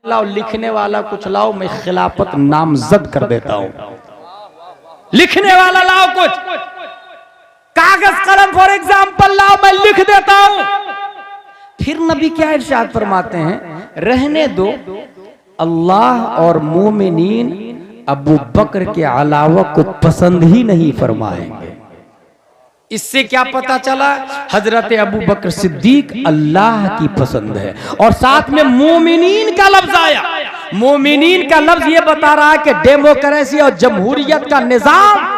लाओ लिखने वाला कुछ लाओ, मैं खिलाफत नामजद कर देता हूं। लिखने वाला लाओ, कुछ कागज कलम फॉर एग्जाम्पल लाओ, मैं लिख देता हूं। फिर नबी क्या इरशाद फरमाते हैं, रहने दो, अल्लाह और मोमिनीन अबू बकर के अलावा को पसंद ही नहीं फरमाएंगे। इससे क्या पता चला, हजरत अबू बकर सिद्दीक अल्लाह की पसंद है। और साथ में मोमिनीन का लफ्ज आया। मोमिनीन का लफ्ज ये बता रहा है कि डेमोक्रेसी और जमहूरियत का निजाम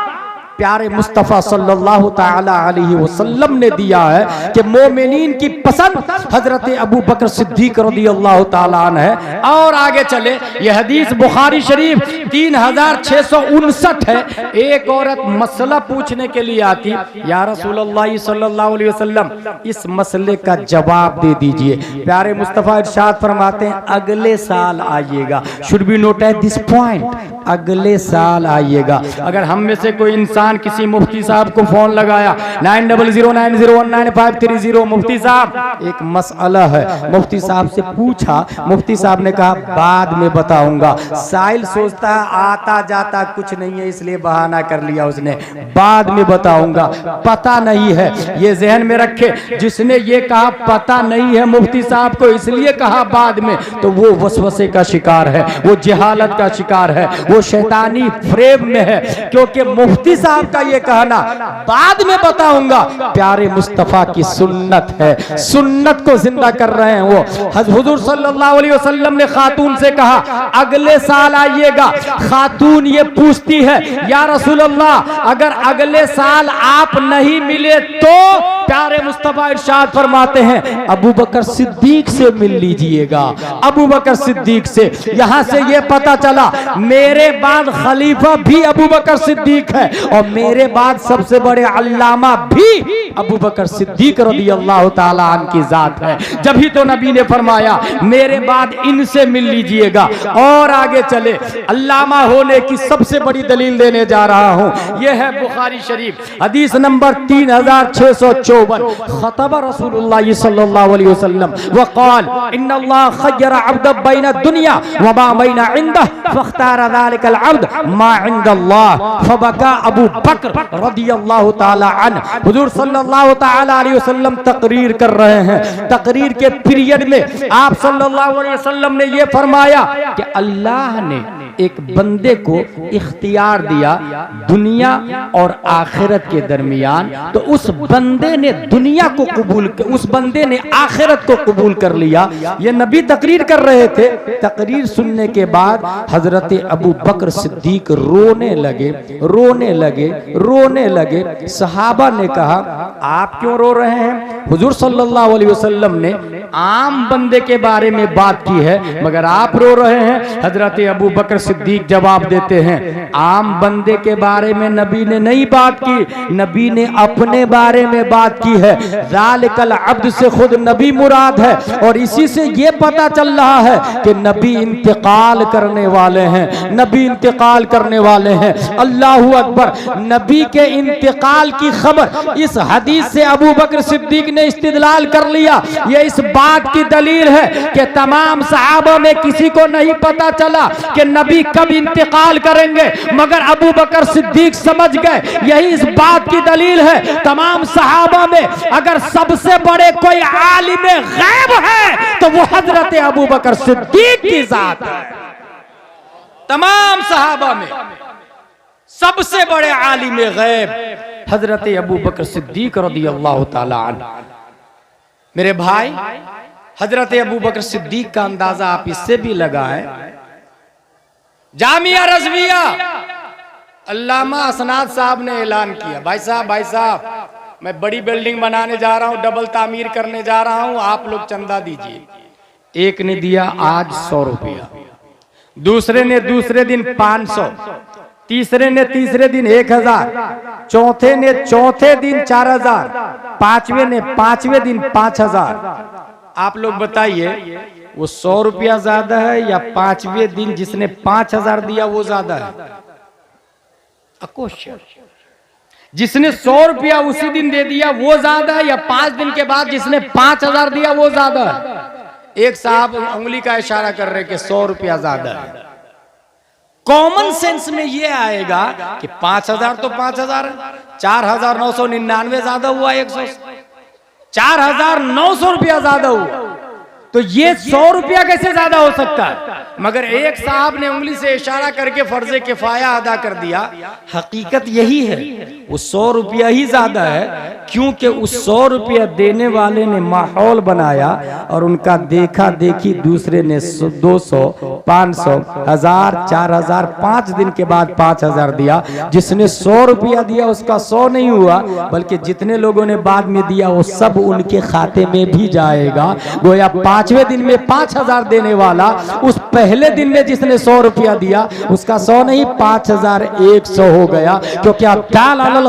प्यारे मुस्तफा सल्लल्लाहु ताला अलैहि वसल्लम ने दिया है कि मोमिनीन की पसंद हजरत अबू बकर सिद्दीक रज़ियल्लाहु ताला अन्हु है। और आगे चले, यह हदीस बुखारी शरीफ 3659 है। एक औरत मसला पूछने के लिए आती, या रसूलल्लाह सल्लल्लाहु अलैहि वसल्लम इस मसले का जवाब दे दीजिए। प्यारे मुस्तफा इरशाद फरमाते हैं, अगले साल आइएगा। Should be noted this point, अगले साल आइएगा। अगर हम में से कोई इंसान किसी मुफ्ती साहब को फोन लगाया 9009019530, मुफ्ती साहब एक मसला है, मुफ्ती साहब से पूछा, मुफ्ती साहब ने कहा बाद में बताऊंगा। साइल सोचता है आता जाता कुछ नहीं है, इसलिए बहाना कर लिया उसने, बाद में बताऊंगा। पता नहीं है, ये जहन में रखे, जिसने ये कहा पता नहीं है मुफ्ती साहब को इसलिए कहा बाद में, तो वो वसवसे का शिकार है, वो जहालत का शिकार है, वो शैतानी फ्रेम में है। क्योंकि मुफ्ती साहब का ये कहना बाद में बताऊंगा प्यारे मुस्तफा की सुन्नत है, सुन्नत को जिंदा कर रहे हैं वो। हुजूर सल्लल्लाहु अलैहि वसल्लम ने खातून से कहा अगले साल आइएगा। खातून ये पूछती है, या रसूल अल्लाह अगर अगले साल आप नहीं मिले तो? प्यारे मुस्तफा इरशाद फरमाते हैं, अबू बकर सिद्दीक से मिल लीजिएगा, अबू बकर सिद्दीक से। यहां से ये पता चला मेरे बाद खलीफा भी अबू बकर सिद्दीक है और मेरे बाद सबसे बड़े अल्लामा भी अबू बकर सिद्दीक रज़ियल्लाहु ताला अन्हु की जात है। जब ही तो नबी ने फरमाया मेरे बाद इनसे मिल लीजिएगा। और आगे चले, अल्लामा होने की सबसे बड़ी दलील देने जा रहा हूं, यह है बुखारी शरीफ हदीस नंबर 3654। खतब रसूलुल्लाह सल्लल्लाहु अलैहि वसल्लम वक़ाल इन्नल्लाह खय्यरा अब्द बैन दुनिया व मा बैन इंदह फख्तार ज़ालिकल अब्द मा इंदल्लाह फबका अबू बकर रज़ियल्लाहु ताला अन्हु। हुजूर सल्लल्लाहु ताला अलैहि वसल्लम तकरीर कर रहे हैं। तकरीर के पीरियड में आप सल्लल्लाहु अलैहि वसल्लम ने यह फरमाया कि अल्लाह ने एक बंदे को इख्तियार दिया दुनिया और आखिरत के दरमियान, तो उस बंदे ने दुनिया को कबूल, उस बंदे ने आखिरत को कबूल कर लिया। ये नबी तकरीर कर रहे थे। तकरीर सुनने के बाद हजरत अबू बकर सिद्दीक रोने लगे, रोने लगे, रोने लगे। सहाबा ने कहा आप क्यों रो रहे हैं? हुजूर सल्लल्लाहु अलैहि वसल्लम ने आम बंदे के बारे में बात की है, मगर आप रो रहे हैं। हजरत अबू बकर सिद्दीक जवाब देते हैं, आम बंदे के बारे में नबी ने नहीं बात की, नबी ने अपने बारे में बात की है। ज़ालिकल अब्द से खुद नबी मुराद है। और इसी से ये पता चल रहा है कि नबी इंतकाल करने वाले हैं, नबी इंतकाल करने वाले हैं। अल्लाहु अकबर। नबी के इंतकाल की खबर इस हदीस से अबू बकर सिद्दीक ने इस्तिदलाल कर लिया। ये इस बात की दलील है कि तमाम सहाबा में किसी को नहीं पता चला कि नबी कब इंतकाल करेंगे, मगर अबू बकर सिद्दीक समझ गए। यही इस बात की दलील है, तमाम सहाबा में अगर सबसे बड़े कोई आलिम गैब है तो वो हजरत अबू बकर सिद्दीक की जात है। तमाम सहाबा में सबसे बड़े आलिम गैब हजरत अबू बकर सिद्दीक रज़ियल्लाहु ताला अन्हु। मेरे भाई, हजरत अबू बकर सिद्दीक का अंदाजा आप इससे भी लगाएं, जामिया रज़विया अल्लामा असनाद साहब ने ऐलान किया, भाई साहब मैं बड़ी बिल्डिंग बनाने जा रहा हूं, डबल तामीर करने जा रहा हूं, आप लोग चंदा दीजिए। एक ने दिया आज 100 रुपया, दूसरे ने दूसरे दिन 500, तीसरे ने तीसरे दिन 1000, चौथे ने चौथे दिन 4000, पांचवें ने पांचवें दिन 5000। आप लोग बताइए वो 100 रुपया ज्यादा है या पांचवें दिन जिसने 5000 दिया वो ज्यादा है? क्वेश्चन। जिसने 100 रुपया उसी दिन दे दिया वो ज्यादा है या 5 दिन के बाद जिसने 5000 दिया वो ज्यादा है? एक साहब उंगली का इशारा कर रहे कि 100 रुपया ज्यादा है। कॉमन सेंस में ये आएगा कि 5000 तो 5000 है, 4999 ज्यादा हुआ 100, 4900 रुपया ज्यादा हुआ, तो ये 100 रुपया कैसे ज्यादा हो सकता है? मगर एक साहब ने उंगली से इशारा करके फर्ज किफाया अदा कर दिया। हकीकत यही है, वो 100 रुपया ही ज्यादा है, क्योंकि उस 100 रुपया देने वाले ने माहौल बनाया और उनका देखा देखी दूसरे ने 200, 500, 1000, 4000, 5 दिन के बाद 5000 दिया। जिसने 100 रुपया दिया उसका 100 नहीं हुआ, बल्कि जितने लोगों ने बाद में दिया वो सब उनके खाते में भी जाएगा। गोया 5वें दिन में 5000 देने वाला उस पहले दिन में जिसने 100 रुपया दिया उसका 100 नहीं 5100 हो गया, क्योंकि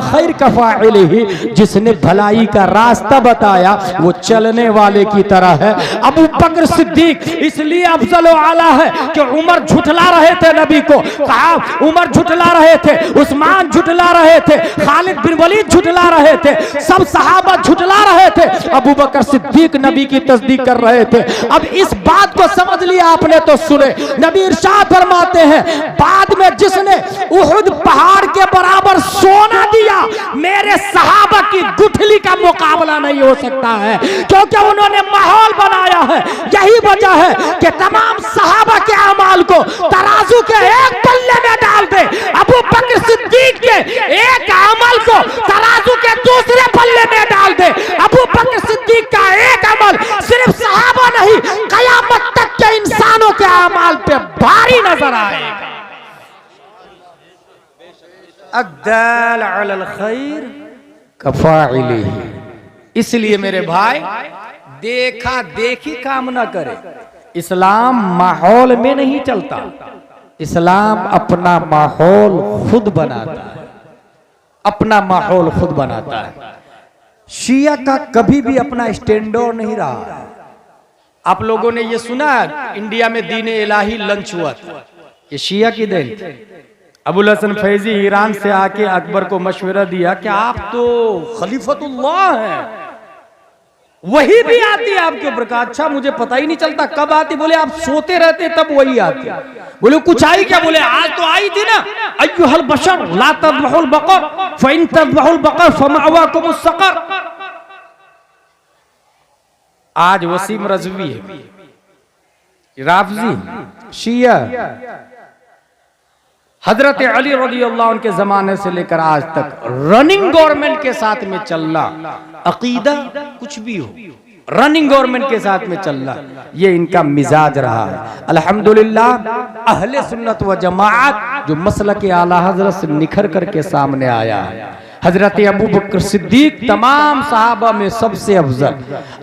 खैर का फाइलिही, जिसने भलाई का रास्ता बताया वो चलने वाले की तरह है। अबू बकर सिद्दीक इसलिए अफजल आला है कि उमर झुठला रहे थे नबी को, कहा उमर झुठला रहे थे, उस्मान झुठला रहे थे, खालिद बिन वलीद झुठला रहे थे, सब सहाबा झुठला रहे थे, अबू बकर सिद्दीक नबी की तस्दीक कर रहे थे। अब इस बात को समझ लिया आपने तो सुने, नबी इरशाद फरमाते हैं बाद में जिसने उहुद पहाड़ के बराबर सोना दिया मेरे सहाबा की गुठली का मुकाबला नहीं हो सकता है, क्योंकि उन्होंने माहौल बनाया है। यही वजह है कि तमाम सहाबा के अमाल को तराजू के एक पल्ले में डाल दे, अबू बकर सिद्दीक के एक अमल को तराजू के दूसरे पल्ले में डाल दे, अबू बकर सिद्दीक का एक अमल सिर्फ सहाबा नहीं कयामत तक के इंसानों के अमाल पे भारी नजर आएगा। अद्दाल अलल खैर कफाइलिही। इसलिए मेरे भाई देखा देखी काम ना करे। इस्लाम माहौल में नहीं चलता, इस्लाम अपना माहौल खुद बनाता है, अपना माहौल खुद बनाता है। शिया का कभी भी अपना स्टैंडर्ड नहीं रहा। आप लोगों ने ये सुना इंडिया में दीन इलाही लंच हुआ था, ये शिया की देन थी। अबुल हसन फैजी ईरान से आके अकबर को मशवरा दिया कि आप तो खलीफतुल्लाह हैं, वही भी आती है आपके ऊपर। कहा अच्छा मुझे पता ही नहीं चलता कब आती। बोले आप सोते रहते तब वही आती। बोले कुछ आई क्या? बोले आज तो आई थी ना, अय्युहल बशर ला तज़बहुल बकर फइन तज़बहुल बकर फमअवाकुमुस सकर। आज वसीम रज़वी है, राफजी, शिया, हजरत अली रज़ियल्लाहु अन्हु के जमाने से लेकर आज तक रनिंग गवर्नमेंट के साथ में चलना, अकीदा कुछ भी हो रनिंग गवर्नमेंट के साथ में चलना, ये इनका मिजाज रहा है। अल्हम्दुलिल्लाह अहले सुन्नत व जमाअत जो मसलक आला हजरत से निखर करके सामने आया है। हजरत अबू बकर सिद्दीक तमाम सहाबा में सबसे अफजल।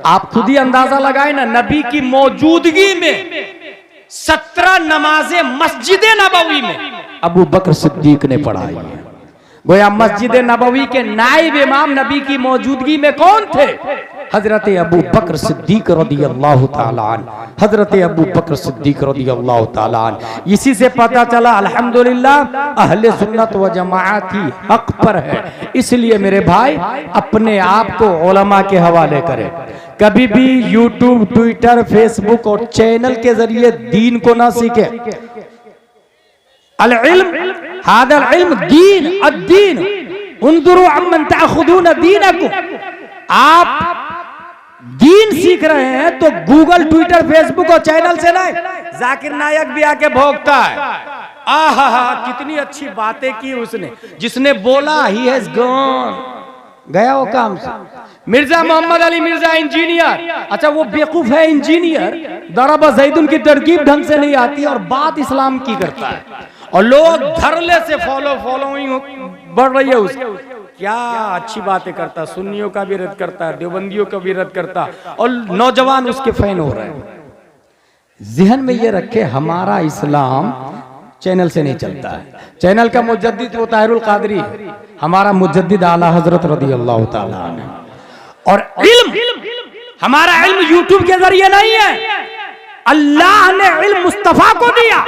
आप खुद ही अंदाजा लगाए ना, नबी की मौजूदगी में 17 नमाजें मस्जिद नबवी में अबू बकर सिद्दीक ने पढ़ाई है। गोया मस्जिद नबवी के नाइब इमाम नबी की मौजूदगी में कौन थे? हजरत अबू बकर सिद्दीक रज़ियल्लाहु ताला अन्हु, हजरत अबू बकर सिद्दीक रज़ियल्लाहु ताला अन्हु। इसी से पता चला अल्हम्दुलिल्लाह अहले सुन्नत व जमाअत ही हक पर है। इसलिए मेरे भाई अपने आप को उलमा के हवाले करें। कभी भी यूट्यूब, ट्विटर, फेसबुक और चैनल के जरिए दीन को ना सीखे। अल इल्म हादल इल्म दीन अद्दीन उन्जुरू अम्मन ताखुदून दीनकुम। आप दीन सीख रहे हैं तो गूगल, ट्विटर, फेसबुक और चैनल से नहीं। जाकिर नायक भी आके भोगता है, आहा कितनी अच्छी बातें की उसने, जिसने बोला ही हैज गॉन, गया वो काम से। मिर्जा मोहम्मद अली मिर्जा इंजीनियर, अच्छा वो बेवकूफ है इंजीनियर, दरबा जैदुन की तरकीब ढंग से नहीं आती और बात इस्लाम की करता है, और लोग धरले से फॉलोइंग बढ़ रही है उसकी। क्या अच्छी बातें करता, सुन्नियों का भी रद्द करता है, देवबंदियों का भी रद्द करता, और नौजवान उसके फैन हो रहे हैं। जहन में ये रखे हमारा इस्लाम चैनल से नहीं चलता है। चैनल का मुजद्दिद वो ताहिरुल कादरी है, हमारा मुजद्दिद आला हजरत रज़ियल्लाहु ताला अन्हु। और इल्म हमारा इल्म यूट्यूब के जरिए नहीं है, अल्लाह ने इल्म मुस्तफा को दिया।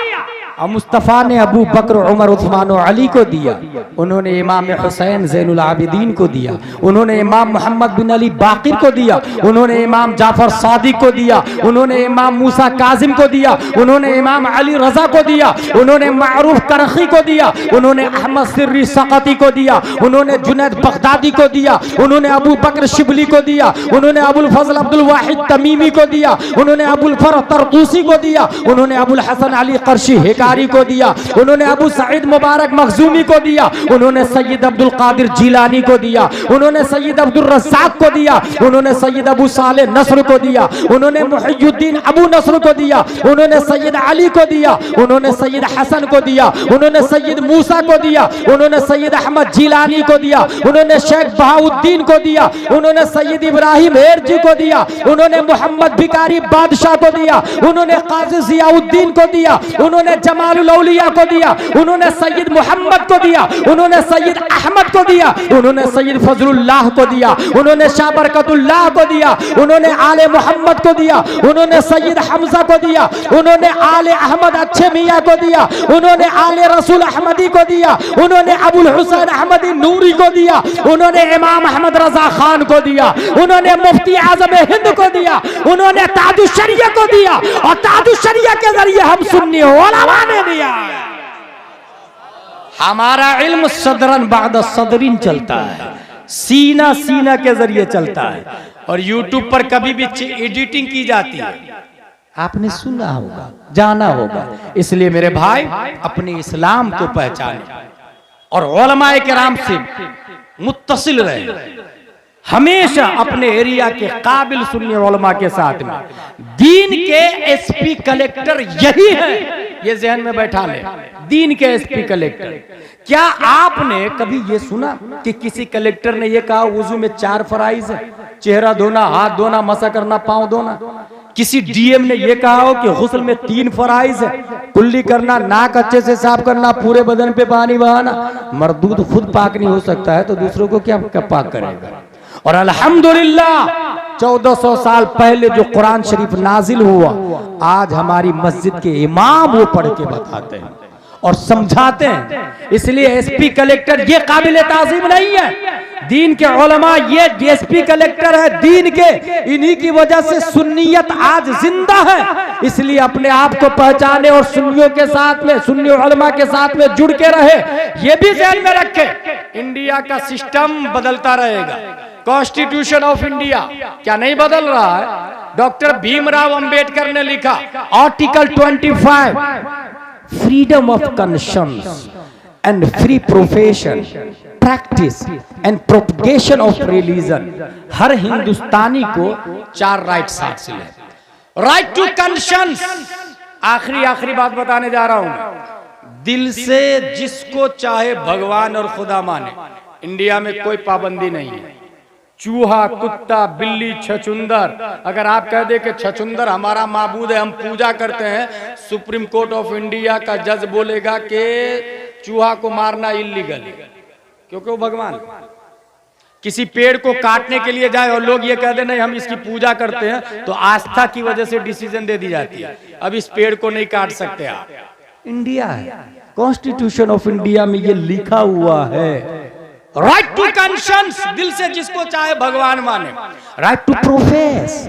और मुस्तफ़ा ने अबू बकर, उमर, उस्मान और अली को दिया। उन्होंने इमाम हुसैन ज़ैनुल आबिदीन को दिया। उन्होंने इमाम मोहम्मद बिन अली बाकिर को दिया। उन्होंने इमाम जाफर सादिक को दिया। उन्होंने इमाम मूसा काजिम को दिया। उन्होंने इमाम अली रजा को दिया। उन्होंने मारूफ करखी को दिया। उन्होंने अहमद सिर्री सकती को दिया। उन्होंने जुनैद बगदादी को दिया। उन्होंने अबू बकर शिबली को दिया। उन्होंने अबुल फजल अब्दुल वाहिद तमीमी को दिया। उन्होंने अबुल फरह तरतूसी को दिया। उन्होंने अबुल हसन अली कर्शी हिकारी को दिया। उन्होंने अबू सईद मुबारक मखजूमी को दिया। उन्होंने सैयद अब्दुल कादिर जिलानी को दिया। उन्होंने सैयद अब्दुल रज़्ज़ाक को दिया। उन्होंने सैयद अबू साले नस्र को दिया। उन्होंने मुहियुद्दीन अबू नस्र को दिया। उन्होंने सैयद अली को दिया। उन्होंने सैयद हसन को दिया। उन्होंने सैयद मूसा को दिया। उन्होंने सैयद अहमद जिलानी को दिया। उन्होंने शेख बहाउद्दीन को दिया। उन्होंने सैयद इब्राहिम हेरजी को दिया। उन्होंने मोहम्मद भिकारी बादशाह को दिया। उन्होंने काजी जियाउद्दीन को दिया। उन्होंने जमालुल औलिया को दिया। उन्होंने सैयद मोहम्मद को दिया। उन्होंने सैयद अहमद को दिया। उन्होंने सैयद फजलुल्लाह को दिया। उन्होंने शाह बरकतुल्लाह को दिया। उन्होंने आले मोहम्मद को दिया। उन्होंने सैयद हमजा को दिया। उन्होंने आले अहमद अच्छे मियाँ को दिया। उन्होंने आले रसूल अहमदी को दिया। उन्होंने अबुल हुसैन अहमदी नूरी को दिया। उन्होंने इमाम अहमद रजा खान को दिया। उन्होंने मुफ्ती आजम हिंद को दिया। उन्होंने ताजुशरिया को दिया और ताजुशरिया के जरिए हम सुन्नी उलमा ने दिया। हमारा इल्म सदरन बाद सदरिन चलता है, सीना सीना के जरिए चलता है। और यूट्यूब पर कभी भी एडिटिंग की जाती है, आपने सुना होगा, जाना होगा। इसलिए मेरे भाई अपने इस्लाम को पहचाने और उलमाए किराम से मुत्तसिल रहे। हमेशा अपने एरिया के काबिल सुन्नी उलमा के साथ में। दीन के एसपी कलेक्टर यही है, ये जहन में बैठा ले। दीन के एसपी कलेक्टर। क्या आपने कभी ये सुना कि किसी कलेक्टर ने ये कहा वुजू में 4 फराइज है, चेहरा धोना, हाथ धोना, मसा करना, पांव धोना? किसी डीएम ने ये कहा हो कि गुस्ल में 3 फराइज है, कुल्ली करना, नाक अच्छे से साफ करना, पूरे बदन पे पानी बहाना? मर्दूद खुद पाक नहीं हो सकता है तो दूसरों को क्या पाक करेगा? और अल्हम्दुलिल्लाह 1400 साल पहले जो कुरान शरीफ नाजिल हुआ, आज हमारी मस्जिद के इमाम वो पढ़ के बताते हैं और समझाते हैं। इसलिए एसपी कलेक्टर ये काबिल ताज़ीम नहीं है। दीन के उलमा ये एसपी कलेक्टर है दीन के। इन्हीं की वजह से सुन्नियत आज जिंदा है। इसलिए अपने आप को पहचाने और सुन्नियों के साथ में, सुन्नी उलमा के साथ में जुड़ के रहे। ये भी ध्यान में रखे, इंडिया का सिस्टम बदलता रहेगा। कॉन्स्टिट्यूशन ऑफ इंडिया क्या नहीं बदल रहा है? डॉक्टर भीमराव अंबेडकर ने लिखा article 25, freedom of conscience and free profession, practice and propagation of religion. हर हिंदुस्तानी को 4 राइट्स हासिल है। राइट टू कॉन्शियंस, आखिरी बात बताने जा रहा हूं। दिल से जिसको चाहे भगवान और खुदा माने, इंडिया में कोई पाबंदी नहीं है। चूहा, कुत्ता, बिल्ली, छछुंदर, अगर आप कह दे कि छछुंदर हमारा माबूद है, हम पूजा करते हैं, सुप्रीम कोर्ट ऑफ इंडिया का जज बोलेगा कि चूहा को मारना इल्लीगल है, क्योंकि वो भगवान। किसी पेड़ को काटने के लिए जाए और लोग ये कह दे नहीं हम इसकी पूजा करते हैं, तो आस्था की वजह से डिसीजन दे दी जाती है, अब इस पेड़ को नहीं काट सकते आप। इंडिया है, कॉन्स्टिट्यूशन ऑफ इंडिया में ये लिखा हुआ है, राइट टू कॉन्शियंस, दिल से जिसको चाहे भगवान माने। राइट टू प्रोफेस,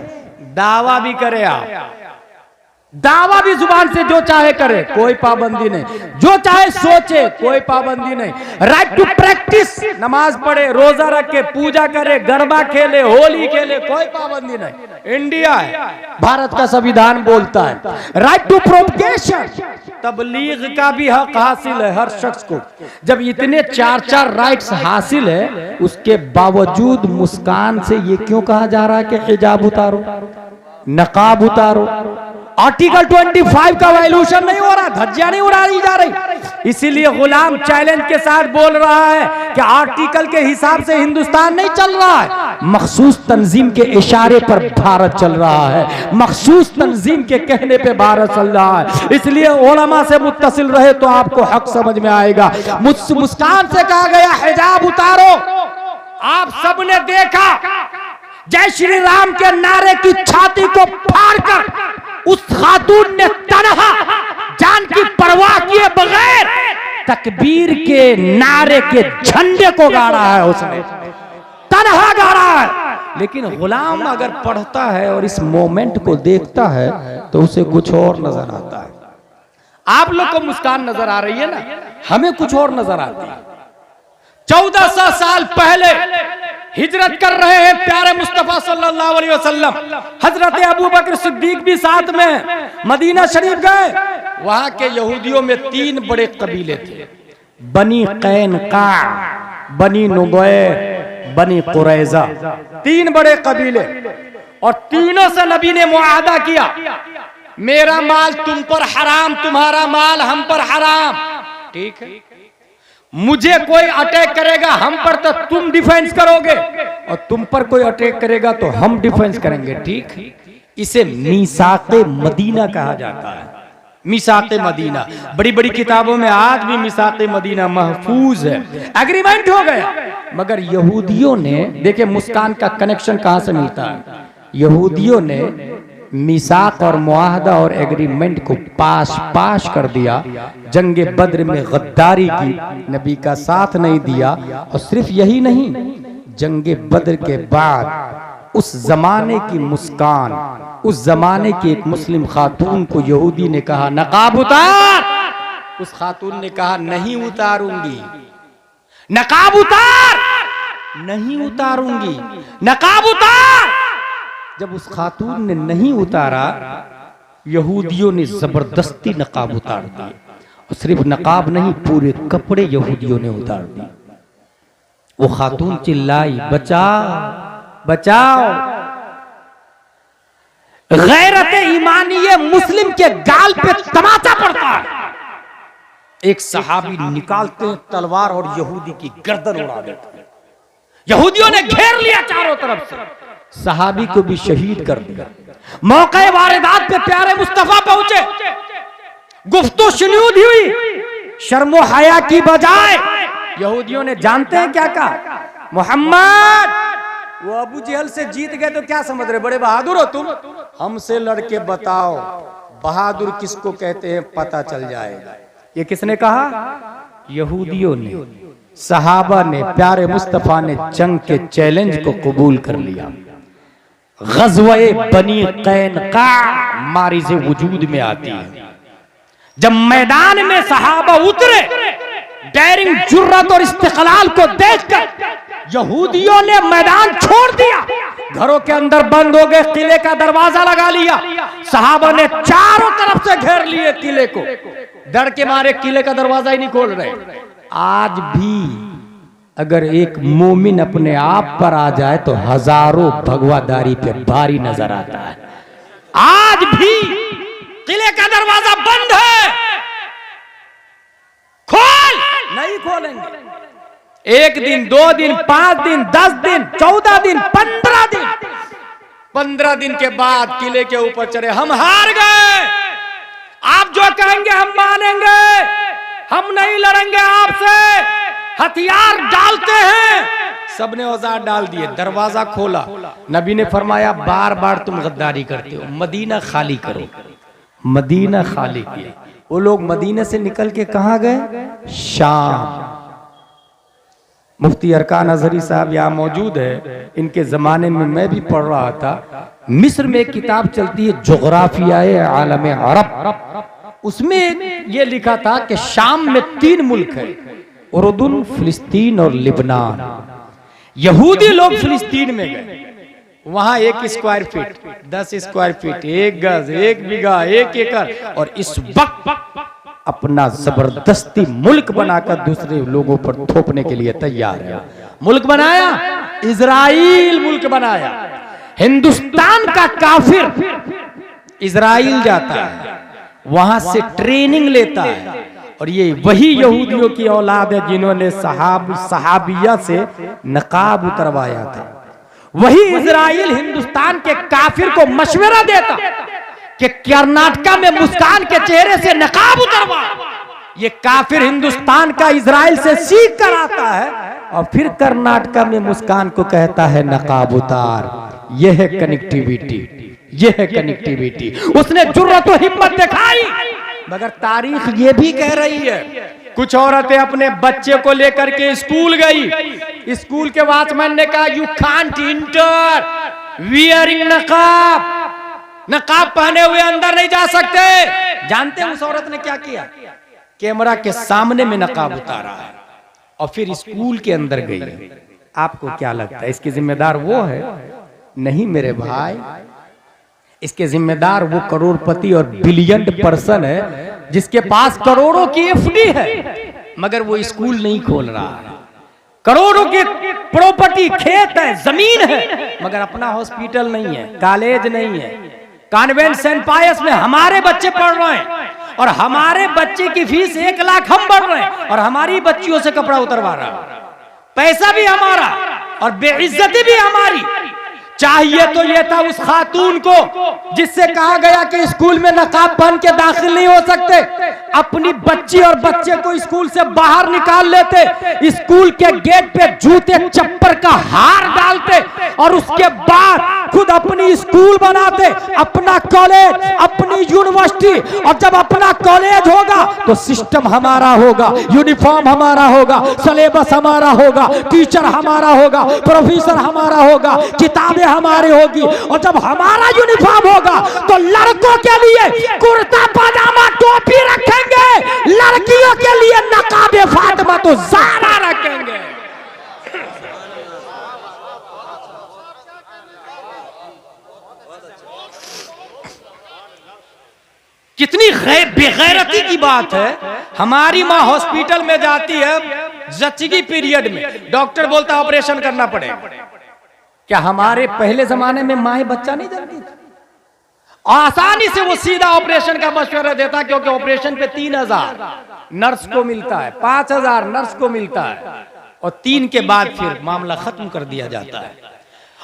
दावा भी करे आप, दावा भी जुबान से जो चाहे करे, कोई पाबंदी नहीं। जो चाहे सोचे, कोई पाबंदी नहीं। राइट टू प्रैक्टिस, नमाज पढ़े, रोजा रखे, पूजा करे, गरबा खेले, होली खेले, कोई पाबंदी नहीं। इंडिया है, भारत का संविधान बोलता है। राइट टू प्रोपगेशन, तबलीग का भी हक हासिल है हर शख्स को। जब इतने 4 राइट्स हासिल है, उसके बावजूद मुस्कान से ये क्यों कहा जा रहा है कि हिजाब उतारो, नकाब उतारो? आर्टिकल 25 का वायलेशन नहीं हो रहा, धज्जियां नहीं उड़ाई जा रही। इसीलिए गुलाम चैलेंज के साथ बोल रहा है कि आर्टिकल के हिसाब से हिंदुस्तान नहीं चल रहा है, मखसूस तंजीम के इशारे पर भारत चल रहा है, मखसूस तंजीम के कहने पे भारत चल रहा है। इसलिए उलमा से मुत्तसिल रहे तो आपको हक समझ में आएगा। मुस्कान से कहा गया हिजाब उतारो, आप सबने देखा जय श्री राम के नारे की छाती को फाड़कर उस खातून ने तनहा जान की परवाह तकबीर के नारे के झंडे को गाड़ा है, उसने तन्हा गाड़ा है। लेकिन गुलाम अगर पढ़ता है और इस मोमेंट को देखता है तो उसे कुछ और नजर आता है। आप लोग को मुस्कान नजर आ रही है ना, हमें कुछ और नजर आती है। 1400 साल पहले हिजरत कर रहे हैं प्यारे मुस्तफा सल्लल्लाहु अलैहि वसल्लम। हजरत अबू बकर सिद्दीक भी साथ में मदीना शरीफ गए। वहां के यहूदियों में 3 बड़े कबीले थे, बनी कैनका, बनी नुबैर, बनी कुरैजा। 3 बड़े कबीले, और तीनों से नबी ने मुआहदा किया, मेरा माल तुम पर हराम, तुम्हारा माल हम पर हराम, ठीक है। मुझे कोई अटैक करेगा हम पर तो तुम डिफेंस करोगे, और तुम पर कोई अटैक करेगा तो हम डिफेंस करेंगे, ठीक। इसे मीसाक़े मदीना कहा जाता है। मीसाक़े मदीना बड़ी बड़ी किताबों में आज भी मीसाक़े मदीना महफूज है। एग्रीमेंट हो गया, मगर यहूदियों ने, देखिए मुस्कान का कनेक्शन कहां से मिलता है। यहूदियों ने मीसाक और मुआहदा और एग्रीमेंट को पाश कर दिया। जंगे बद्र में गद्दारी की, नबी का साथ नहीं दिया। और सिर्फ यही नहीं, जंगे बद्र के बाद उस जमाने की मुस्कान, उस जमाने की एक मुस्लिम खातून को यहूदी ने कहा नकाब उतार। उस खातून ने कहा नहीं उतारूंगी। नकाब उतार, नहीं उतारूंगी, नकाब उतार। जब उस खातून ने नहीं उतारा, यहूदियों ने जबरदस्ती नकाब उतार दिया। और सिर्फ नकाब नहीं, पूरे कपड़े यहूदियों ने उतार दिए। वो खातून चिल्लाई, बचाओ बचाओ। गैरत ईमानी मुस्लिम के गाल पे तमाचा पड़ता है। एक सहाबी निकालते हैं तलवार और यहूदी की गर्दन उड़ा देते हैं। यहूदियों ने घेर लिया चारों तरफ से, सहाबी को भी शहीद कर दिया। मौके वारदात पे प्यारे मुस्तफा पहुंचे, गुफ्तो शुनूद हुई, शर्मो हया की बजाय यहूदियों ने जानते हैं क्या कहा, मोहम्मद वो अबू जहल से जीत गए तो क्या समझ रहे, बड़े बहादुर हो तुम, हमसे लड़के बताओ बहादुर किसको कहते हैं पता चल जाएगा। ये किसने कहा? यहूदियों ने। सहाबा ने, प्यारे मुस्तफा ने जंग के चैलेंज को कबूल कर लिया। गज़वे बनी कैनका मारिज़े वजूद में आती है। जब मैदान में सहाबा उतरे, डेयरिंग, जुर्रत और इस्तिक़लाल को देखकर यहूदियों ने मैदान छोड़ दिया, घरों के अंदर बंद हो गए, किले का दरवाजा लगा लिया। सहाबा ने चारों तरफ से घेर लिए किले को, डर के मारे किले का दरवाजा ही नहीं खोल रहे। आज भी अगर एक मोमिन अपने आप पर आ जाए तो हजारों भगवादारी पे भारी नजर आता है। आज भी किले का दरवाजा बंद है, खोल नहीं खोलेंगे। 1 दिन, 2 दिन, 5 दिन, 10 दिन, 14 दिन, 15 दिन, 15 दिन के बाद किले के ऊपर चढ़े, हम हार गए, आप जो कहेंगे हम मानेंगे, हम नहीं लड़ेंगे आपसे, हथियार डालते हैं। सबने औजार डाल दिए, दरवाजा खोला। नबी ने फरमाया बार बार तुम गद्दारी करते हो, मदीना खाली करो। मदीना खाली किया। वो लोग मदीने से निकल के कहां गए? शाम। मुफ्ती अरकान अजहरी साहब यहाँ मौजूद है, इनके जमाने में मैं भी पढ़ रहा था। मिस्र में एक किताब चलती है जोग्राफियाए आलम अरब, उसमें ये लिखा था कि शाम में 3 मुल्क है, उर्दुन, फिलिस्तीन और लिबनान। यहूदी लोग फिलिस्तीन में गए, वहां 1 स्क्वायर फीट, 10 स्क्वायर फीट, 1 गज, 1 बीघा, 1 एकड़, और इस वक्त अपना जबरदस्ती मुल्क बनाकर दूसरे लोगों पर थोपने के लिए तैयार है। मुल्क बनाया, इजराइल मुल्क बनाया। हिंदुस्तान का काफिर इजराइल जाता है, वहां से ट्रेनिंग लेता है, और ये वही यहूदियों की औलाद है जिन्होंने सहाबिया से नकाब उतरवाया था। वही इजराइल हिंदुस्तान के काफिर को मशवरा देता कि कर्नाटका में मुस्कान के चेहरे से नकाब उतरवा। ये काफिर हिंदुस्तान का इजराइल से सीख कर आता है और फिर कर्नाटका में मुस्कान को कहता है नकाब उतार। यह है कनेक्टिविटी, यह है कनेक्टिविटी। उसने जुर्रत और हिम्मत दिखाई, मगर तारीख ये भी कह रही है कुछ औरतें अपने बच्चे को लेकर के स्कूल गई। स्कूल के वॉचमैन ने कहा यू कांट इंटर वियरिंग नकाब, नकाब पहने हुए अंदर नहीं जा सकते। जानते हैं उस औरत ने क्या किया? कैमरा के सामने में नकाब उतारा है और फिर स्कूल के अंदर गई। आपको क्या लगता है इसकी जिम्मेदार वो है? नहीं मेरे भाई, इसके जिम्मेदार वो करोड़पति और बिलियन पर्सन है जिसके पास करोड़ों की एफडी है मगर वो स्कूल नहीं खोल रहा है। करोड़ों की प्रॉपर्टी, खेत है, जमीन है मगर अपना हॉस्पिटल नहीं है, कॉलेज नहीं है। कॉन्वेंट सेंट पायस में हमारे बच्चे पढ़ रहे हैं और हमारे बच्चे की फीस 1 लाख हम भर रहे हैं और हमारी बच्चियों से कपड़ा उतरवा रहा है। पैसा भी हमारा और बेइज्जती भी हमारी। चाहिए तो ये था उस खातून को जिससे कहा गया कि स्कूल में नकाब पहन के दाखिल नहीं हो सकते, अपनी बच्ची और बच्चे को स्कूल से बाहर निकाल लेते, स्कूल के गेट पे जूते चप्पल का हार डालते और उसके बाद खुद अपनी स्कूल बनाते, अपना कॉलेज, अपनी यूनिवर्सिटी। और जब अपना कॉलेज होगा तो सिस्टम हमारा होगा, यूनिफॉर्म हमारा होगा, सिलेबस हमारा होगा, टीचर हमारा होगा, प्रोफेसर हमारा होगा, किताबें हमारी होगी। और जब हमारा यूनिफॉर्म होगा तो लड़कों के लिए कुर्ता पजामा टोपी रखेंगे, लड़कियों के लिए नकाबे फातिमा तो ज़ारा रखेंगे। कितनी बेगैरती की बात है। हमारी माँ हॉस्पिटल में जाती है जच्ची पीरियड में, डॉक्टर बोलता ऑपरेशन करना पड़ेगा। क्या हमारे पहले जमाने में माँ बच्चा नहीं जानती थी? आसानी से वो सीधा ऑपरेशन का मशवरा देता क्योंकि ऑपरेशन पे 3000 नर्स को मिलता है, 5000 नर्स को मिलता है और 3 के बाद फिर मामला खत्म कर दिया जाता है।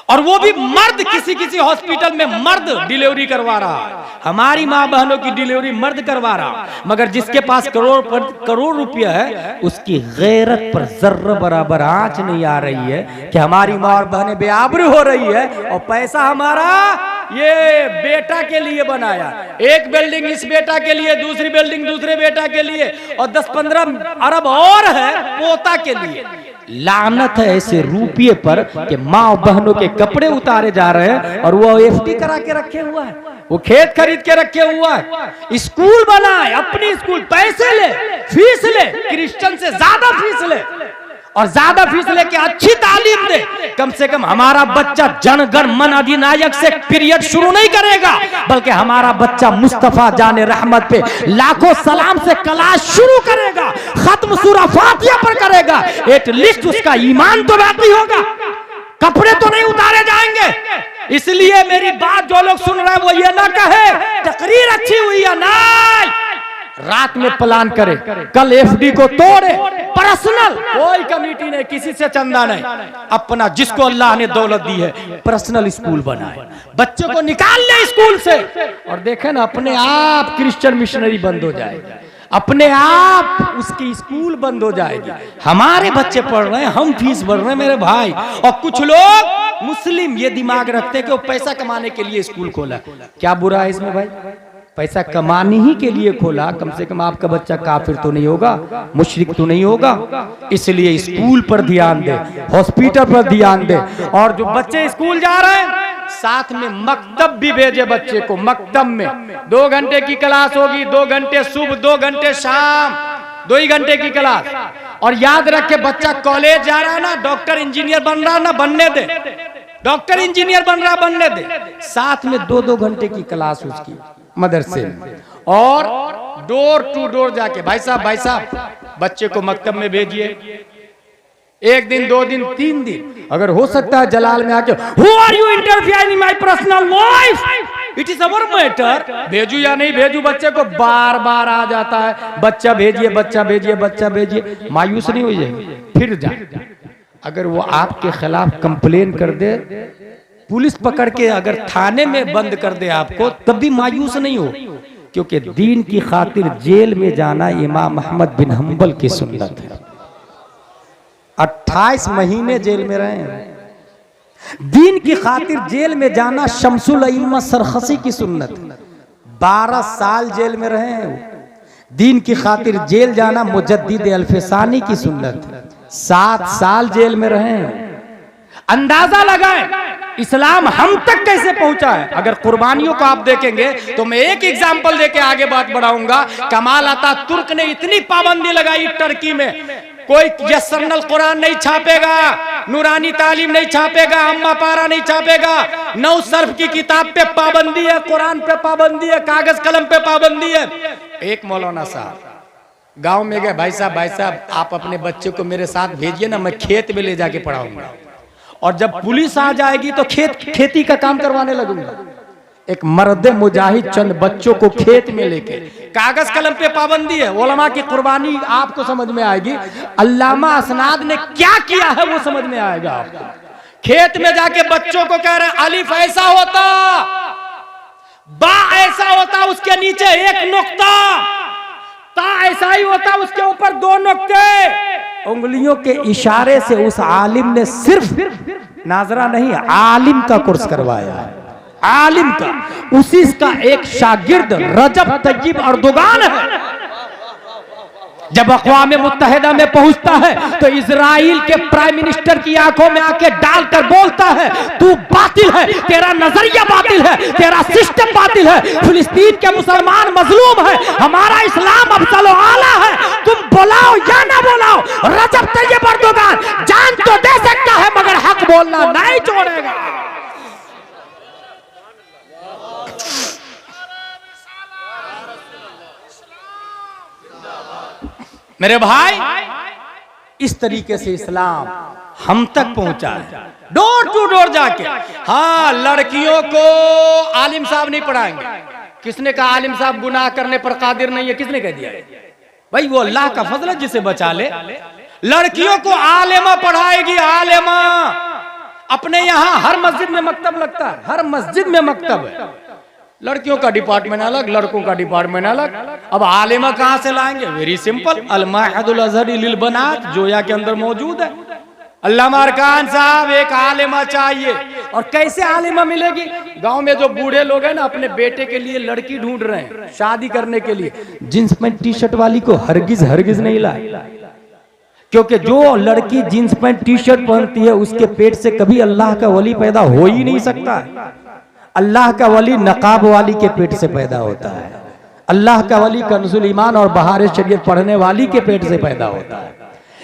और वो भी मर्द, किसी हॉस्पिटल में मर्द डिलीवरी करवा रहा है। हमारी माँ बहनों की डिलीवरी मर्द करवा रहा, मगर जिसके पास करोड़ रुपया है उसकी गैरत पर जर्रा बराबर आंच नहीं आ रही है कि हमारी माँ और बहनें बेआबरू हो रही है और पैसा हमारा ये बेटा के लिए बनाया। एक बिल्डिंग इस बेटा के लिए, दूसरी बिल्डिंग दूसरे बेटा के लिए और 10-15 अरब और है पोता के लिए। लानत है ऐसे रुपये पर कि माँ बहनों के कपड़े उतारे जा रहे हैं और वो एफडी करा के रखे हुआ है, वो खेत खरीद के रखे हुआ है। स्कूल बनाए, अपनी स्कूल, पैसे ले, फीस ले, क्रिश्चियन से ज्यादा फीस ले और ज्यादा फीस लेके अच्छी तालीम दे। कम से कम हमारा बच्चा जन गण मन अधिनायक से पीरियड शुरू नहीं करेगा, बल्कि हमारा बच्चा मुस्तफा जाने रहमत पे लाखों सलाम से क्लास शुरू करेगा, खत्म सूरा फातिहा पर करेगा। एटलीस्ट उसका ईमान तो बाकी होगा, कपड़े तो नहीं उतारे जाएंगे। इसलिए मेरी बात जो लोग सुन रहे हैं वो ये ना कहे तकरीर अच्छी हुई है, नहीं, रात में प्लान करे, कल एफडी को तोड़े, पर्सनल, कोई कमेटी नहीं, किसी से चंदा नहीं, अपना जिसको अल्लाह ने दौलत दी है पर्सनल स्कूल बनाए, बच्चों को निकाल ले स्कूल से और देखें ना अपने आप क्रिश्चियन मिशनरी बंद हो जाएगी, अपने आप उसकी स्कूल बंद हो जाएगी। हमारे बच्चे पढ़ रहे हैं, हम फीस भर रहे हैं मेरे भाई। और कुछ लोग मुस्लिम ये दिमाग रखते हैं कि वो पैसा कमाने के लिए स्कूल खोला। क्या बुरा है इसमें भाई? पैसा कमाने ही के लिए खोला, कम से कम आपका बच्चा काफिर तो नहीं होगा, मुशरिक तो नहीं होगा। इसलिए स्कूल पर ध्यान दे, हॉस्पिटल पर ध्यान दे। और जो बच्चे स्कूल जा रहे हैं साथ में मकतब भी भेजे बच्चे को। मकतब में 2 घंटे की क्लास होगी, 2 घंटे सुबह, 2 घंटे शाम, 2 ही घंटे की क्लास। और याद रखे बच्चा कॉलेज जा रहा है ना, डॉक्टर इंजीनियर बन रहा है ना, बनने दे, डॉक्टर इंजीनियर बन रहा, बनने दे। साथ में 2-2 घंटे की क्लास उसकी मदरसे में, और डोर टू डोर जाके भाई साहब बच्चे को मकतब में भेजिए। 1 दिन, 2 दिन, 3 दिन, अगर हो सकता है जलाल में आके Who are you interfering in my personal life? It is our matter। भेजू या नहीं भेजू, बच्चे को बार बार आ जाता है बच्चा भेजिए, बच्चा भेजिए, बच्चा भेजिए। मायूस नहीं हो जाएंगे, फिर जा। अगर वो आपके खिलाफ कंप्लेन कर दे, पुलिस पकड़ के अगर थाने में बंद कर दे आपको, तब भी मायूस नहीं हो, क्योंकि दीन की खातिर जेल में जाना इमाम अहमद बिन हंबल की सुन्नत है। 28 महीने जेल में रहे हैं। दीन की खातिर जेल में जाना शमसुल अइम्मा सरखसी की सुन्नत है। 12 साल जेल में रहे हैं। दीन की खातिर जेल जाना मुजद्दिद अल्फसानी की सुन्नत है। 7 साल जेल में रहे हैं। अंदाजा लगाएं इस्लाम हम तक कैसे पहुंचा है। अगर कुर्बानियों को आप देखेंगे तो मैं एक एग्जाम्पल देके आगे बात बढ़ाऊंगा। कमाल अतातुर्क ने इतनी पाबंदी लगाई टर्की में, कोई यस्सरनल कुरान नहीं छापेगा, नूरानी तालीम नहीं छापेगा, अम्मा पारा नहीं छापेगा, नौ सर्फ की किताब पे पाबंदी है, कुरान पे पाबंदी है, कागज कलम पे पाबंदी है। एक मौलाना साहब गांव में गए, भाई साहब आप अपने बच्चे को मेरे साथ भेजिए ना, मैं खेत में ले जाके पढ़ाऊंगा, और जब पुलिस आ जाएगी तो खेती का काम करवाने लगूंगा। एक मर्द मुजाहिद चंद बच्चों को खेत में लेके, कागज कलम पे पाबंदी है। उलमा की कुर्बानी आपको समझ में आएगी, अल्लामा असनाद ने क्या किया है वो समझ में आएगा आपको। खेत में जाके बच्चों को कह रहे हैं अलिफ ऐसा होता, बा ऐसा होता, उसके नीचे एक नुक्ता, ता ऐसा ही होता, उसके ऊपर 2 नुक्ते। उंगलियों के इशारे से उस आलिम ने सिर्फ नाजरा नहीं, आलिम का कोर्स करवाया है, आलिम का। उसी का एक शागिर्द रजब तय्यब अर्दोगान है। जब अक़वाम मुत्तहिदा में पहुंचता है तो इजराइल के प्राइम मिनिस्टर की आंखों में आके डालकर बोलता है तू बातिल है, तेरा नजरिया बातिल है, तेरा सिस्टम बातिल है, फिलिस्तीन के मुसलमान मजलूम है, हमारा इस्लाम अफजल व आला है, तुम बुलाओ या ना बुलाओ, रजब तय्यब अर्दोगान जान तो दे सकता है मगर हक बोलना नहीं छोड़ेगा। मेरे भाई, इस तरीके से इस्लाम हम तक पहुंचा है, डोर टू डोर जाके। हाँ, लड़कियों को आलिम साहब नहीं पढ़ाएंगे। किसने कहा आलिम साहब गुनाह करने पर कादिर नहीं है? किसने कह दिया? भाई वो अल्लाह का फजल है जिसे बचा ले। लड़कियों को आलिमा पढ़ाएगी, आलिमा। अपने यहाँ हर मस्जिद में मकतब लगता है, हर मस्जिद में मकतब है। लड़कियों का डिपार्टमेंट अलग, लड़कों का डिपार्टमेंट अलग। अब आलिमा कहां से लाएंगे? वेरी सिंपल, अल-माहिदुल अज़हरी लिल बनात जोया के अंदर मौजूद है। अल्लामा अरकान साहब एक आलिमा चाहिए। और कैसे आलिमा मिलेगी? गांव में जो बूढ़े लोग हैं ना, अपने बेटे के लिए लड़की ढूंढ रहे हैं शादी करने के लिए, जींस पैंट टी शर्ट वाली को हरगिज नहीं लाए, क्योंकि जो लड़की जींस पैंट टी शर्ट पहनती है उसके पेट से कभी अल्लाह का वली पैदा हो ही नहीं सकता। अल्लाह का वली नकाब वाली के पेट से पैदा होता है। अल्लाह का वली कंजुल ईमान और बहार शरीयत पढ़ने वाली के पेट से पैदा होता है।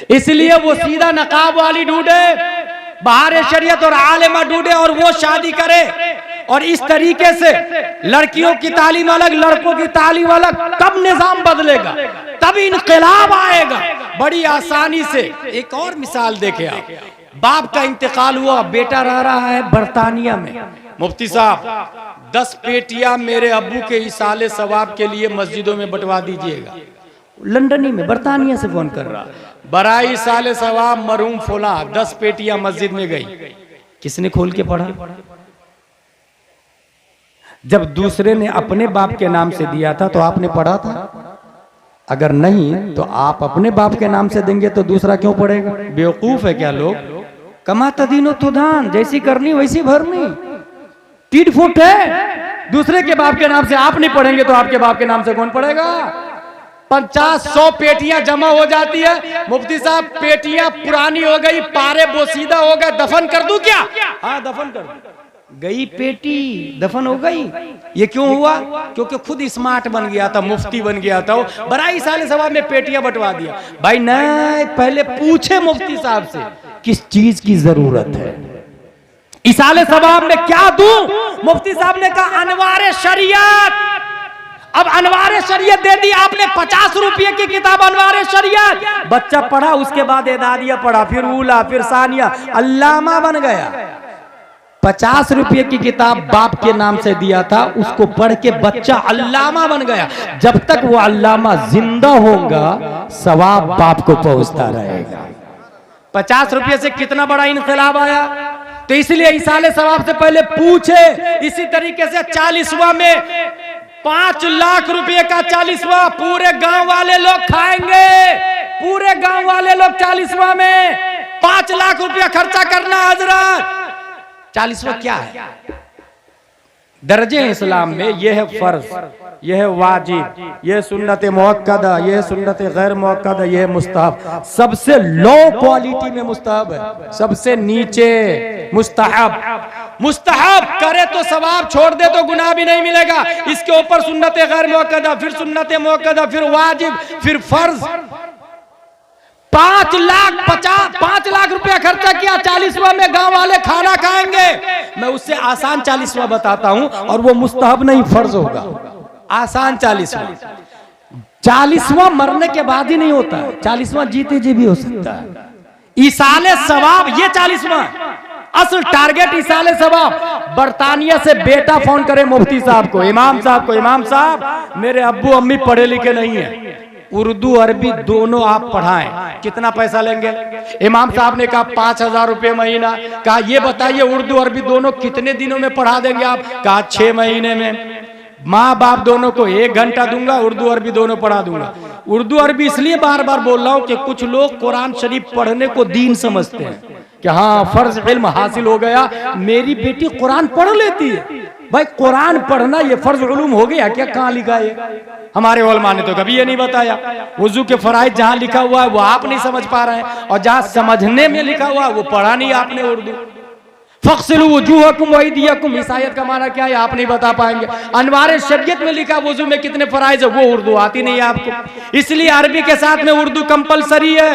इसलिए वो सीधा नकाब वाली ढूंढे, बहार शरीयत और आलिमा ढूंढे और वो शादी करे। और इस तरीके से लड़कियों की तालीम अलग, लड़कों की तालीम अलग, तब निजाम बदलेगा, तब इनकलाब आएगा बड़ी आसानी से। एक और मिसाल देखे आप, बाप का इंतकाल हुआ, बेटा रह रहा है बरतानिया में। मुफ्ती साहब 10 पेटियां मेरे अब्बू के इसाले सवाब के लिए मस्जिदों में बंटवा दीजिएगा। लंदनी में बरतानिया से फोन कर रहा, बराई इसाले सवाब मरहूम फुला, 10 पेटियां मस्जिद में गई। किसने खोल के पढ़ा? जब दूसरे ने अपने बाप के नाम से दिया था तो आपने पढ़ा था? अगर नहीं तो आप अपने बाप के नाम से देंगे तो दूसरा क्यों पढ़ेगा? बेवकूफ है क्या लोग? कमा तदीनो तुदान, जैसी करनी वैसी भरनी। टीट फुट है। दूसरे के बाप के नाम से आप नहीं पढ़ेंगे तो आपके बाप के नाम से कौन पढ़ेगा? 50-100 पेटियां जमा हो जाती है। मुफ्ती साहब पेटियां पुरानी हो गई, पारे बोसीदा हो गए, दफन कर दूं क्या? हाँ दफन कर दूं। गई पेटी, दफन हो गई। ये क्यों हुआ? क्योंकि खुद स्मार्ट बन गया था, मुफ्ती बन गया था। बराई साले सवाब में पेटियां बंटवा दिया। भाई नहीं, पहले पूछे मुफ्ती साहब से किस चीज की जरूरत है, इसाले सवाब में क्या दूं? मुफ्ती साहब ने कहा अनवारे शरीयत। अब अनवारे शरीयत दे दी आपने, 50 रुपये की किताब अनवारे शरीयत। बच्चा पढ़ा, उसके बाद एदादिया पढ़ा, फिर उला, फिर सानिया, अल्लामा बन गया। 50 रुपये की किताब बाप के नाम से दिया था, उसको पढ़ के बच्चा अल्लामा बन गया। जब तक वो अल्लामा जिंदा होगा सवाब बाप को पहुंचता रहेगा। 50 रुपये से कितना बड़ा इनकलाब आया। तो इसलिए इसाले सवाब से पहले पूछे। इसी तरीके से 40वां में 5 लाख रुपए का 40वां पूरे गांव वाले लोग खाएंगे। पूरे गांव वाले लोग 40वां में 5 लाख रुपया खर्चा करना। हजरत 40वां क्या है? दर्जे हैं इस्लाम में। ये है फर्ज, ये है वाजिब, ये सुन्नत मुअक्कदा, ये सुन्नत गैर मुअक्कदा, ये है मुस्तहब। सबसे लो क्वालिटी में मुस्तहब है, सबसे नीचे मुस्तहब। मुस्तहब करे तो सवाब, छोड़ दे तो गुनाह भी नहीं मिलेगा। इसके ऊपर सुन्नत गैर मुअक्कदा, फिर सुन्नत मुअक्कदा, फिर वाजिब, फिर फर्ज। 5 लाख रुपया खर्चा किया, 40वां में गांव वाले खाना खाएंगे। मैं उससे आसान 40वां बताता हूं, और वो मुस्तहब नहीं फर्ज होगा। आसान 40वां मरने के बाद ही नहीं होता है, 40वां जीते जी भी हो सकता है। इसाले सवाब ये 40वां, असल टारगेट इसाले सवाब। बर्तानिया से बेटा फोन करे मुफ्ती साहब को, इमाम साहब को, इमाम साहब मेरे अब्बू अम्मी पढ़े लिखे नहीं है, उर्दू अरबी दोनों आप पढ़ाएं, कितना पैसा लेंगे? इमाम साहब ने कहा 5000 रुपये महीना। कहा ये बताइए उर्दू अरबी दोनों कितने दिनों में पढ़ा देंगे आप? कहा 6 महीने में। माँ बाप दोनों को 1 घंटा दूंगा, उर्दू अरबी दोनों पढ़ा दूंगा। उर्दू अरबी इसलिए बार बार बोल रहा हूं कि कुछ लोग कुरान शरीफ पढ़ने को दीन समझते हैं कि हाँ फर्ज इल्म हासिल हो गया, मेरी बेटी कुरान पढ़ लेती है। भाई कुरान पढ़ना ये फर्ज उलूम हो गया क्या? कहाँ लिखा है? हमारे उलमा ने तो कभी ये नहीं बताया। वुजू के फराइज जहां लिखा हुआ है वो आप नहीं समझ पा रहे हैं, और जहां समझने में लिखा हुआ है वो पढ़ा नहीं आपने उर्दू। फक्सिलू वजूहकुम व अयदियकुम, इस आयत का माना क्या है आप नहीं बता पाएंगे। अनवार शरीयत में लिखा वुजू में कितने फराइज है, वो उर्दू आती नहीं है आपको, इसलिए अरबी के साथ में उर्दू कंपलसरी है।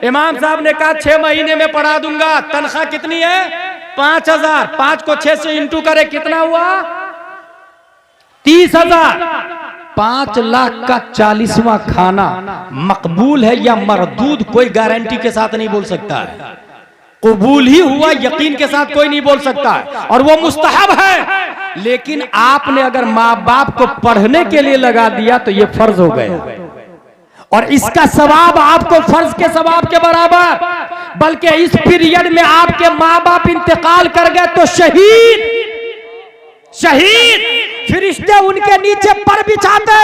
इमाम साहब ने कहा 6 महीने में पढ़ा दूंगा। तनख्वाह कितनी है? 5000। 5 को 6 से इंटू करे कितना हुआ? 30,000। 5 लाख का 40वां खाना मकबूल है या मरदूद कोई गारंटी के साथ नहीं बोल सकता है। कबूल ही हुआ यकीन के साथ कोई नहीं बोल सकता है, और वो मुस्तहब है। लेकिन आपने अगर माँ बाप को पढ़ने के लिए लगा दिया तो ये फर्ज हो गया, और इसका सवाब आपको फर्ज के सवाब के बराबर। बल्कि इस पीरियड में आपके माँ बाप इंतकाल कर गए तो शहीद फरिश्ते उनके नीचे पर बिछाते।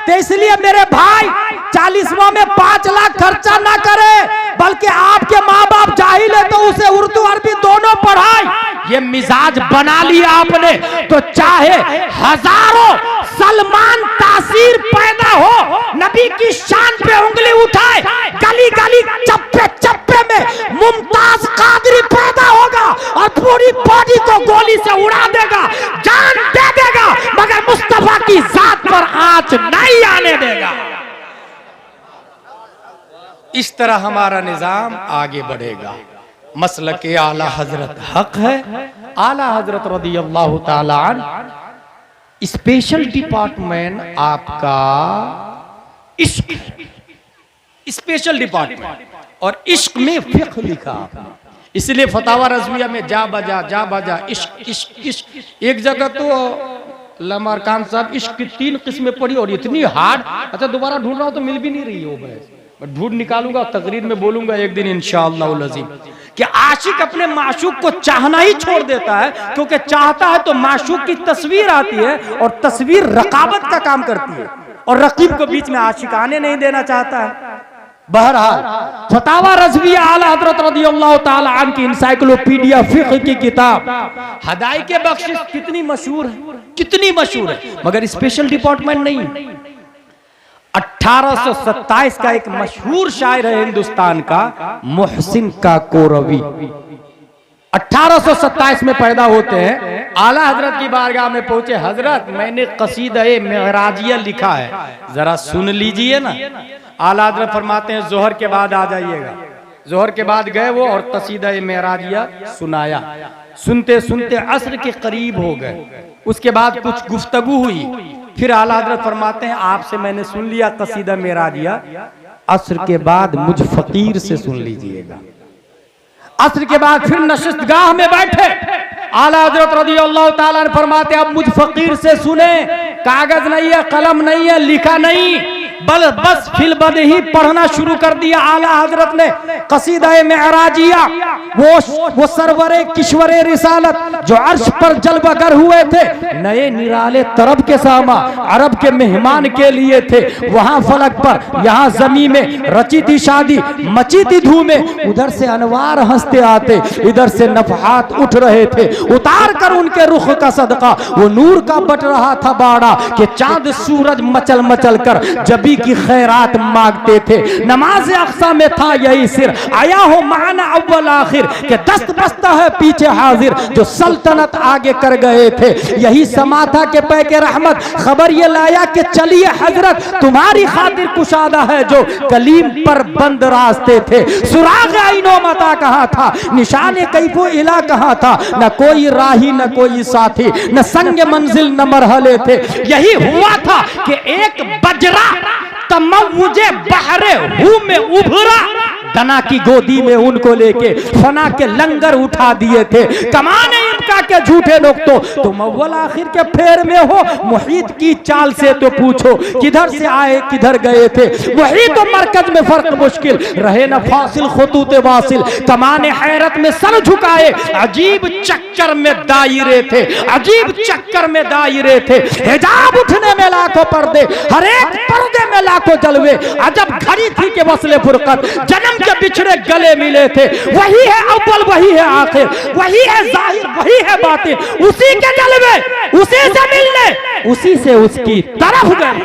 तो इसलिए मेरे भाई 40वां में 5 लाख खर्चा ना करे, बल्कि आपके माँ बाप जाहिल है तो उसे उर्दू अरबी दोनों पढ़ाए। ये मिजाज बना लिया आपने तो चाहे हजारों सलमान तासीर पैदा हो, नबी की शान पे उंगली उठाए, गली गली चप्पे चप्पे में मुमताज कादरी पैदा होगा और पूरी बॉडी को गोली से उड़ा देगा, जान दे देगा, मगर मुस्तफा की जात पर आंच नहीं आने देगा। इस तरह हमारा निजाम आगे बढ़ेगा। मसलक आला हजरत हक है। आला हजरत रदियल्लाहु ताला अन्हु स्पेशल डिपार्टमेंट आपका इश्क, स्पेशल डिपार्टमेंट, और इश्क में फिक्र लिखा आपने। इसलिए फतावा रज़विया में जा बजा इश्क इश्क इश्क। एक जगह तो लमारकान साहब इश्क की 3 किस्में पढ़ी और इतनी हार्ड। अच्छा दोबारा ढूंढ रहा हूं तो मिल भी नहीं रही है वो बहस, मैं ढूंढ निकालूंगा, तकरीर में बोलूंगा एक दिन इंशाअल्लाह अज़ीम कि आशिक अपने माशूक को चाहना ही छोड़ देता है, क्योंकि चाहता है तो माशूक की तस्वीर आती है और तस्वीर रकाबत का काम करती है, और रकीब को बीच में आशिक आने नहीं देना चाहता है। बहरहाल फतावा रज़विया आला हज़रत रज़ियल्लाहु ताला अन्हु की इंसाइक्लोपीडिया फिक़्ह की किताब हदायक़ बख्शिश कितनी मशहूर है, कितनी मशहूर है, मगर स्पेशल डिपार्टमेंट नहीं। 1827 का एक मशहूर शायर है हिंदुस्तान का, मोहसिन काकोरवी। 1827 में पैदा होते हैं। आला हजरत की बारगाह में पहुंचे, हजरत मैंने कसीदा-ए मेराजिया लिखा है, जरा सुन लीजिए ना। आला हजरत फरमाते हैं जोहर के बाद आ जाइएगा। जोहर के बाद गए वो और कसीदा-ए मेराजिया सुनाया। सुनते सुनते असर के करीब हो गए। उसके बाद कुछ गुफ्तगू हुई, फिर आला हजरत फरमाते हैं आपसे मैंने सुन लिया कसीदा मेराजिया, असर के बाद मुझ फकीर से सुन लीजिएगा। असर के बाद फिर नशिस्तगाह में बैठे, आला हजरत रज़ियल्लाहु ताला अन्हु फरमाते अब मुझ फकीर से सुने, कागज नहीं है, कलम नहीं है, लिखा नहीं, बस फिलबद ही पढ़ना शुरू कर दिया आला हजरत ने कसीदा मेराजिया। वो सरवरे किश्वरे रिसालत जो अर्श पर जलवागर हुए थे, नए निराले तरब के सामा अरब के मेहमान के लिए थे। वहां फलक पर यहाँ जमी में रची थी शादी, मची थी धूमें, उधर से अनवार हंसते आते, इधर से नफहात उठ रहे थे। उतार कर उनके रुख का सदका वो नूर का बट रहा था बाड़ा, कि चांद सूरज मचल मचल कर जबी की खैरात मांगते थे। नमाज अक्सा में था यही सिर, आया हो माना अव्वल आखिर, के दस्त बस्ता है पीछे हाजिर, जो सल्तनत आगे कर गए थे। यही समा था के पैके रहमत खबर ये लाया कि चलिए हजरत तुम्हारी खातिर कुशादा है जो कलीम पर बंद रास्ते थे। सुराग आइनो मता कहाँ था, निशाने कैफो इला कहाँ था, न कोई राही न कोई साथी, न संग मंजिल न मरहले थे। यही हुआ था कि एक बजरा तमव्वुजे बहरे हूं में उभरा, दना की गोदी में उनको लेके फना के लंगर उठा दिए थे। कमाने इनका के झूठे लोग तो अव्वल आखिर के फेर में हो, मुहीत की चाल से तो पूछो किधर से आए किधर गए थे। वही तो मरकज में फर्क मुश्किल रहे न फासिल खुतूते वासिल, कमाने हैरत में सर झुकाए अजीब चक्कर में दायरे थे, अजीब चक्कर में दायरे थे। हिजाब उठने में लाखों पर्दे, हर एक पर्दे में लाखों जलवे, अजब घड़ी थी के वसले फुरकत, जन्म के बिछड़े गले मिले थे। वही है अव्वल वही है आखिर, वही है जाहिर वही है बातिन, उसी के जलवे उसी से मिलने उसी से उसकी तरफ गए।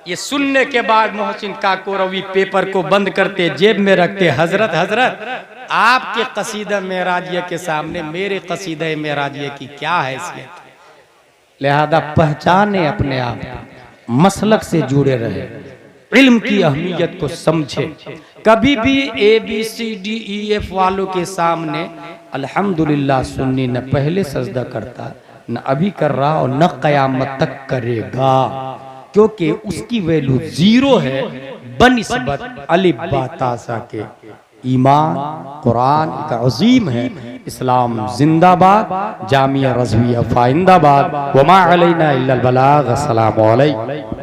ये सुनने के बाद मोहसिन काकोरवी पेपर को बंद करते जेब में रखते, हजरत हजरत आपके कसीदा मेराजिया के सामने मेरे कसीदा मेराजिया की क्या हैसियत, लिहाजा पहचाने अपने आप, मसलक से जुड़े रहे, इल्म की अहमियत को समझे। कभी भी ABCDEF वालों के सामने अल्हम्दुलिल्लाह सुन्नी न पहले सजदा करता, न अभी कर रहा और न कयामत तक करेगा, क्योंकि उसकी वैल्यू जीरो है बनिस्बत अलिफ बा तासा के। ईमान कुरान का अजीम है, इस्लाम जिंदाबाद, जामिया रज़विया फाइंदाबाद, वमा अलैना इल्लल बलाग। अस्सलामु अलैकुम।